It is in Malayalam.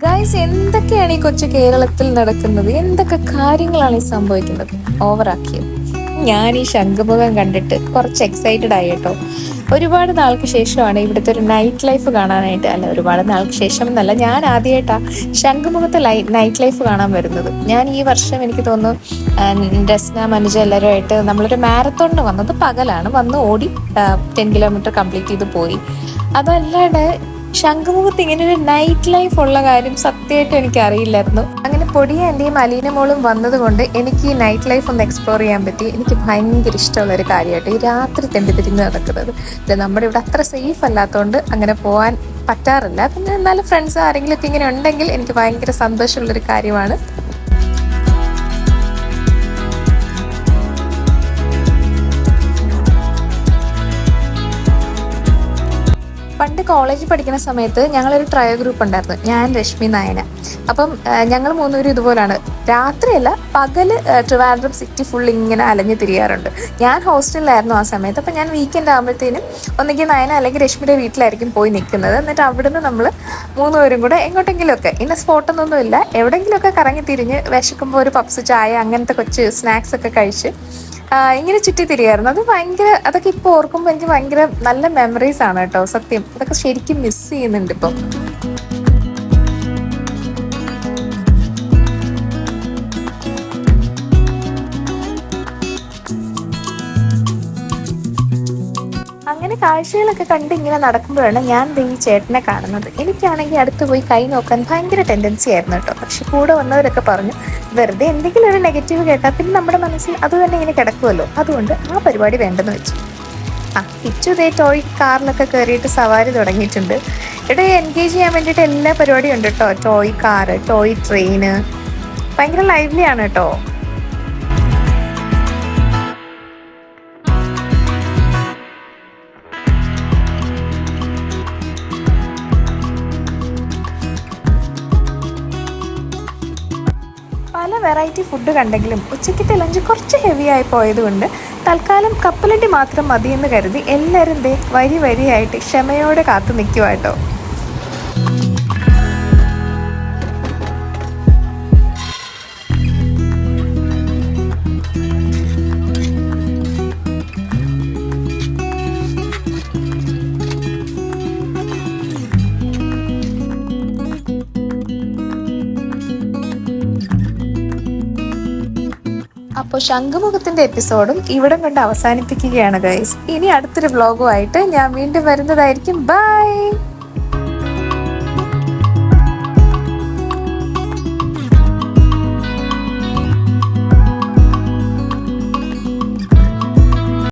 ഗൈസ്, എന്തൊക്കെയാണ് ഈ കൊച്ചു കേരളത്തിൽ നടക്കുന്നത്? എന്തൊക്കെ കാര്യങ്ങളാണ് ഈ സംഭവിക്കുന്നത്? ഓവറാക്കിയത്. ഞാൻ ഈ ശംഖുമുഖം കണ്ടിട്ട് കുറച്ച് എക്സൈറ്റഡ് ആയി കേട്ടോ. ഒരുപാട് നാൾക്ക് ശേഷമാണ് ഇവിടുത്തെ ഒരു നൈറ്റ് ലൈഫ് കാണാനായിട്ട്. അല്ല, ഒരുപാട് നാൾക്ക് ശേഷം എന്നല്ല, ഞാൻ ആദ്യമായിട്ടാണ് ശംഖുമുഖത്തെ നൈറ്റ് ലൈഫ് കാണാൻ വരുന്നത്. ഞാൻ ഈ വർഷം എനിക്ക് തോന്നുന്നു രസ്ന മനുജ എല്ലാവരുമായിട്ട് നമ്മളൊരു മാരത്തോണിന് വന്നത്. പകലാണ് വന്ന് ഓടി 10 കിലോമീറ്റർ കംപ്ലീറ്റ് ചെയ്ത് പോയി. അതല്ലാണ്ട് ശംഖുമുഖത്ത് ഇങ്ങനെ ഒരു നൈറ്റ് ലൈഫ് ഉള്ള കാര്യം സത്യമായിട്ടും എനിക്ക് അറിയില്ലായിരുന്നു. അങ്ങനെ പൊടിയ എൻ്റെയും അലീന മോളും വന്നത് കൊണ്ട് എനിക്ക് ഈ നൈറ്റ് ലൈഫ് ഒന്ന് എക്സ്പ്ലോർ ചെയ്യാൻ പറ്റി. എനിക്ക് ഭയങ്കര ഇഷ്ടമുള്ള ഒരു കാര്യമായിട്ട് ഈ രാത്രി തെണ്ടി തിരിഞ്ഞ് നടക്കുന്നത്. നമ്മുടെ ഇവിടെ അത്ര സേഫ് അല്ലാത്തതുകൊണ്ട് അങ്ങനെ പോകാൻ പറ്റാറില്ല. പിന്നെ എന്നാലും ഫ്രണ്ട്സ് ആരെങ്കിലും ഒക്കെ ഇങ്ങനെ ഉണ്ടെങ്കിൽ എനിക്ക് ഭയങ്കര സന്തോഷമുള്ളൊരു കാര്യമാണ്. പണ്ട് കോളേജിൽ പഠിക്കുന്ന സമയത്ത് ഞങ്ങളൊരു ട്രയൽ ഗ്രൂപ്പ് ഉണ്ടായിരുന്നു, ഞാൻ, രശ്മി, നയന. അപ്പം ഞങ്ങൾ മൂന്നുപേരും ഇതുപോലാണ്. രാത്രിയല്ല, പകല് ട്രിവാൻഡ്രം സിറ്റി ഫുൾ ഇങ്ങനെ അലഞ്ഞു തിരിയാറുണ്ട്. ഞാൻ ഹോസ്റ്റലിലായിരുന്നു ആ സമയത്ത്. അപ്പം ഞാൻ വീക്കെൻഡ് ആകുമ്പോഴത്തേനും ഒന്നുകിൽ നയന അല്ലെങ്കിൽ രശ്മിയുടെ വീട്ടിലായിരിക്കും പോയി നിൽക്കുന്നത്. എന്നിട്ട് അവിടുന്ന് നമ്മൾ മൂന്നുപേരും കൂടെ എങ്ങോട്ടെങ്കിലുമൊക്കെ, ഇന്ന സ്പോട്ടൊന്നുമില്ല, എവിടെയെങ്കിലുമൊക്കെ കറങ്ങി തിരിഞ്ഞ് വിശക്കുമ്പോൾ ഒരു പപ്സ്, ചായ, അങ്ങനത്തെ കൊച്ച് സ്നാക്സ് ഒക്കെ കഴിച്ച് ഇങ്ങനെ ചുറ്റി തിരിയായിരുന്നു. അത് ഭയങ്കര, അതൊക്കെ ഇപ്പോൾ ഓർക്കുമ്പോൾ എനിക്ക് ഭയങ്കര നല്ല മെമ്മറീസ് ആണ് കേട്ടോ. സത്യം, അതൊക്കെ ശരിക്കും മിസ് ചെയ്യുന്നുണ്ട് ഇപ്പം. അങ്ങനെ കാഴ്ചകളൊക്കെ കണ്ട് ഇങ്ങനെ നടക്കുമ്പോഴാണ് ഞാൻ ഈ ചേട്ടനെ കാണുന്നത്. എനിക്കാണെങ്കിൽ അടുത്ത് പോയി കൈ നോക്കാൻ ഭയങ്കര ടെൻഡൻസി ആയിരുന്നു കേട്ടോ. പക്ഷെ കൂടെ വന്നവരൊക്കെ പറഞ്ഞു, വെറുതെ എന്തെങ്കിലും ഒരു നെഗറ്റീവ് കേട്ടാൽ പിന്നെ നമ്മുടെ മനസ്സിൽ അത് തന്നെ ഇങ്ങനെ കിടക്കുമല്ലോ, അതുകൊണ്ട് ആ പരിപാടി വേണ്ടെന്ന് വെച്ചു. കിച്ചു ദേ ടോയ് കാറിലൊക്കെ കയറിയിട്ട് സവാരി തുടങ്ങിയിട്ടുണ്ട്. ഇവിടെ എൻഗേജ് ചെയ്യാൻ വേണ്ടിയിട്ട് എല്ലാ പരിപാടിയും ഉണ്ട് കേട്ടോ. ടോയ് കാറ്, ടോയ് ട്രെയിന്, ഭയങ്കര ലൈവ്ലി ആണ് കേട്ടോ. പല വെറൈറ്റി ഫുഡ് കണ്ടെങ്കിലും ഉച്ചയ്ക്കത്തെ ലഞ്ച് കുറച്ച് ഹെവി ആയി പോയതുകൊണ്ട് തൽക്കാലം കപ്പലണ്ടി മാത്രം മതിയെന്ന് കരുതി എല്ലാവരും വരിയായിട്ട് ക്ഷമയോടെ കാത്തു നിൽക്കുക കേട്ടോ. അപ്പോൾ ശംഖുമുഖത്തിന്റെ എപ്പിസോഡും ഇവിടം കൊണ്ട് അവസാനിപ്പിക്കുകയാണ് ഗൈസ്. ഇനി അടുത്തൊരു വ്ലോഗുമായിട്ട് ഞാൻ വീണ്ടും വരുന്നതായിരിക്കും. ബൈ.